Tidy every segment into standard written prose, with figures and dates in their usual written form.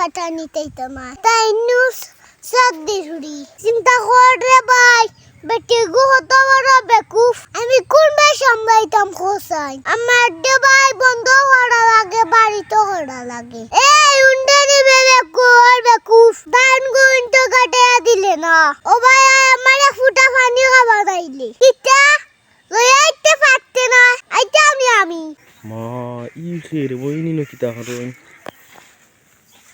কাটা নিতেই তোমার তাই নিউজ সর্দি হুড়ি চিন্তা কর রে ভাই বেটি গো হত বড় বেকুফ আমি কোন ভাই সামলাইতাম খোসাই আমার দে ভাই বন্ধ করা লাগে বাড়ি তো করা লাগে এই উন্ডে নিবে বেকুফ ধান গুন তো কাটে দিলে না ও ভাই আমার ফুটা পানি খাবার দাইলে কিটা লই আইতে পারতে না আইতে আমি মা ই খের বইনি ন কিতা করুন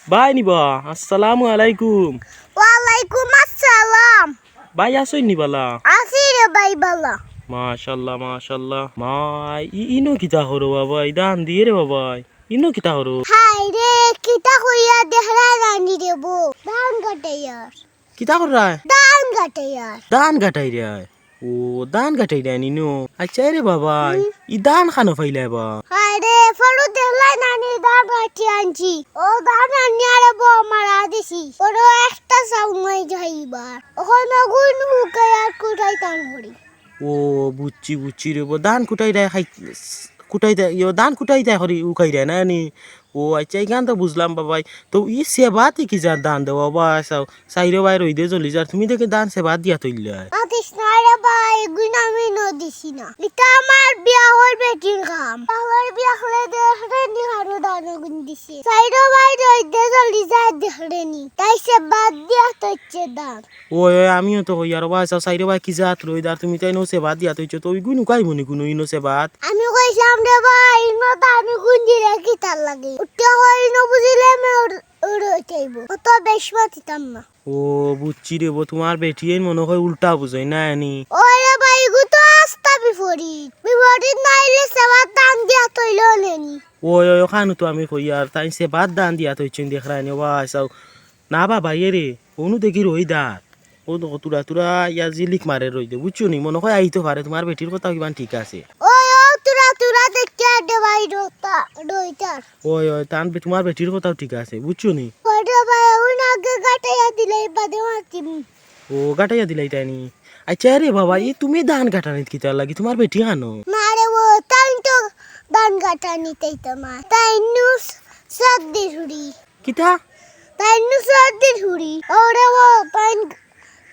বাই নিবা আসসালামু আলাইকুম ওয়ালাইকুম আসসালাম বাই আসই নিবালা আসি রে ভাই বালা মাশাআল্লাহ মাশাআল্লাহ মা ইনো কিতা করো বাবা দান দিয়ে রে বাবা ইনো কিতা করো হাই রে কিতা কইয়া দেখরা রানি দেবো ধান কাটাইয়ার কিতা কর রা ধান কাটাইয়ার দান গাটাই রে ও দান গাটাই রে নিনো আচ্ছা রে বাবা ই দান খানো ফাইলা বা হাই রে ফটো দেখলা নানি ধান কাটি আনছি ও ধান আনি আরে বো মারা দিছি ওরো একটা সাউমাই যাইবার ওখানে গুন মুকে আর কোথায় টান হরি ও বুচ্চি রে বো দান কুটাই রে খাই কুটাই দে ইয়ো দান কুটাই দে হরি উকাই রে না নি ও আচ্ছা ইগান তো বুঝলাম বাবাই তো ই সেবাতে কি যা দান দেওয়া বা সাও সাইরে বাইর হইদে চলি যার তুমি দেখে দান সেবা দিয়া তৈলা আদিস না রে ভাই গুন আমি নদিছি না এটা আমার বিয়া হল বেটির কাম আমার বিয়া হলে দেখরে নি হারো দান গুন দিছি সাইরো ভাই রইদে চলি যায় দেখরে নি তাই সে বাদ দিয়া তচ্ছে দান ও আমিও তো হই আর বা সাও সাইরে বাই কি জাত রইদার তুমি তাই নো সেবা দিয়া তইছো তো ওই গুনু কাই মনি গুনু ইনো সেবাত আমি কইলাম রে ভাই নো দান গুন দিলে কি তার লাগে উঠতে হয় ন বুঝিলে মে উড়াইবো কত বেশ মাতিতাম না ও বুচ্চি রে বো তোমার বেটিয়ে মনে হয় উল্টা বুঝই না নি ওরে ভাই গু তো আস্তা বিপরীত নাইলে সেবা দান দিয়া তৈল নেনি ওই খানু তো আমি কই আর তাই সেবাত দান দিয়া তইছেন দেখরা নি বা সাও না বাবা এরে অনু দেখি রইদার ও তো তুরা ইয়া জিলিক মারে রই দে বুঝছো নি মনে হয় আইতো পারে তোমার বেটির কথা কিমান ঠিক আছে ওই ও তুরা দেখতে দে ভাই রইতার ওই তান তোমার বেটির কথাও ঠিক আছে বুঝছো নি ওরে ভাই ওই আগে গাটাইয়া দিলে বাদে মাতিম ও গাটাইয়া দিলাই তাই নি আচ্ছা রে বাবা এই তুমি ধান কাটানিত কিতা লাগি তোমার বেটি আনো না রে ও তাই তো দান কাটা নিতেই তোমার তাই নিউজ সর্দি হুড়ি কিতা তাই নিউজ সর্দি হুড়ি ওরে ও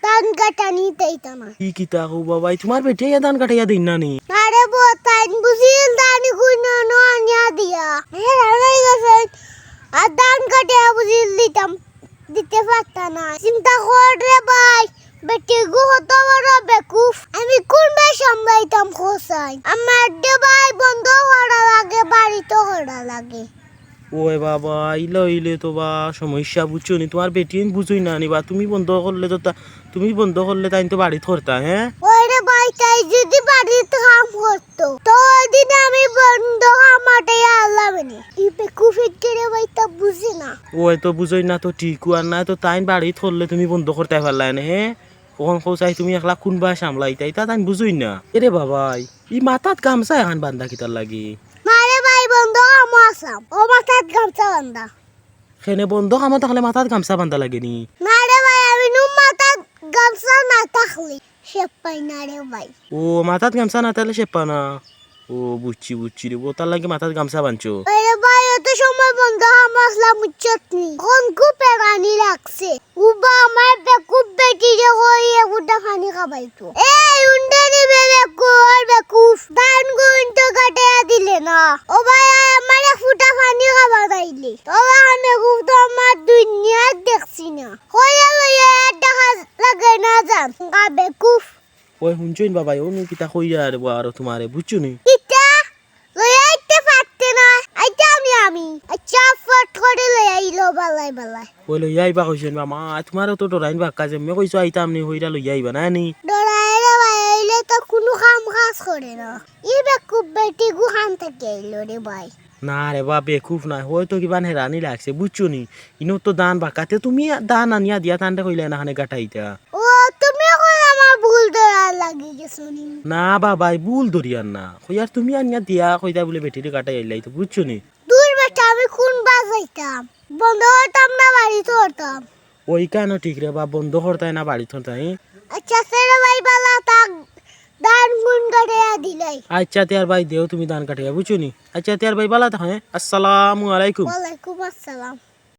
দান কাটা নিতেই তোমার কি কিতা হো বাবা তোমার বেটি ধান কাটাইয়া দিন না নি আরে বো তাই বুঝিল দানি কুইন নো আনিয়া দিয়া হে রাই গেছে আর দান কাটিয়া বুঝিল দিতে পারতা না চিন্তা কর রে ভাই বেটি গো হত বড় বেকুফ আমি কোন ভাই সামলাইতাম খোসাই আমার দে ভাই বন্ধ করা লাগে বাড়ি তো করা লাগে ওই বাবা ইলে তো বা সমস্যা বুঝছো নি তোমার বেটি বুঝুই না নি বা তুমি বন্ধ করলে তো তুমি বন্ধ করলে তাই তো বাড়ি ধরতা হ্যাঁ ওরে ভাই তাই যদি বাড়িতে কাম করতো তো ওই দিন আমি বন্ধ কামাটাই আলাম নি ই বেকুফের রে ভাই তা বুঝে না ওই তো বুঝই না তো ঠিক আর না তো তাই বাড়ি ধরলে তুমি বন্ধ করতে পারলা না হ্যাঁ কখন কোথায় তুমি একলা কোনবা সামলাই তাই তা তাই বুঝুই না এরে বাবাই ই মাথাত গামছা এখন বান্ধা কিতার লাগি মারে ভাই বন্ধ আমাসাম ও মাথাত গামছা বান্ধা সেনে বন্ধ কামত থাকলে মাথাত গামছা বান্ধা লাগে নি না রে ভাই আমি নু মাথাত গামছা না থাকলে সে পাই না রে ভাই ও মাথাত গামছা না তাহলে সেপা না ও বুঝছি রে ও তার লাগে মাথাত গামছা বাঁধছো আরে ভাই এত সময় বন্ধ আমাসলা মুচ্ছত নি কোন কুপে রানি রাখছে উবা আমার বেকুব বেটি রে হই এগুটা পানি খাবাইতো এই উন্ডে নিবে বেকুফ ধান গুন তো কাটিয়া দিলে না ও ভাই আমার ফুটা পানি খাবার দাইলে তো আমি খুব তো আমার দুনিয়া দেখছি না হইয়া লইয়া দেখা লাগে না জান বেকুফ ওই শুনছইন বাবা ও নু কিতা কইয়া আর তোমারে বুঝছো নি কিতা লইয়া আইতে পারতে না আইতে আমি আচ্ছা ফট করে লইয়া আইলো বালাই ওই লইয়া আইবা কইছেন মামা তোমারও তো ডরাইন বাক্কা যে মে কইছো আইতাম নি হইরা লইয়া আইবা না নি ডরাই রে ভাই আইলে তো কোনো কাম কাজ করে না ই বেকুব বেটি গুহান থেকে আইলো রে ভাই না রে বা বেকুফ না হয়তো কিবা হেরানি লাগছে বুঝছো নি ইনো তো দান বাকাতে তুমি দান আনিয়া দিয়া তানটা কইলে না হানে গাটাইতা ও তুমি এখন আমার ভুল ধরা লাগি গেছো নি না বাবাই ভুল ধরিয়ার না কইয়ার তুমি আনিয়া দিয়া কইতা বলে বেটিরে গাটাই আইলাই তো বুঝছো নি দূর বেটা আমি কোন বাজাইতাম বন্ধ করতাম না বাড়ি ধরতাম ওই কেন ঠিক রে বা বন্ধ করতাই না বাড়ি থরতাই আচ্ছা সেরে ভাই বালা তাক দান গুন করে দিলাই আচ্ছা তেয়ার ভাই দেও তুমি দান কাটিয়া বুঝছো নি আচ্ছা তেয়ার ভাই বালা থাকে আসসালামু আলাইকুম ওয়ালাইকুম আসসালাম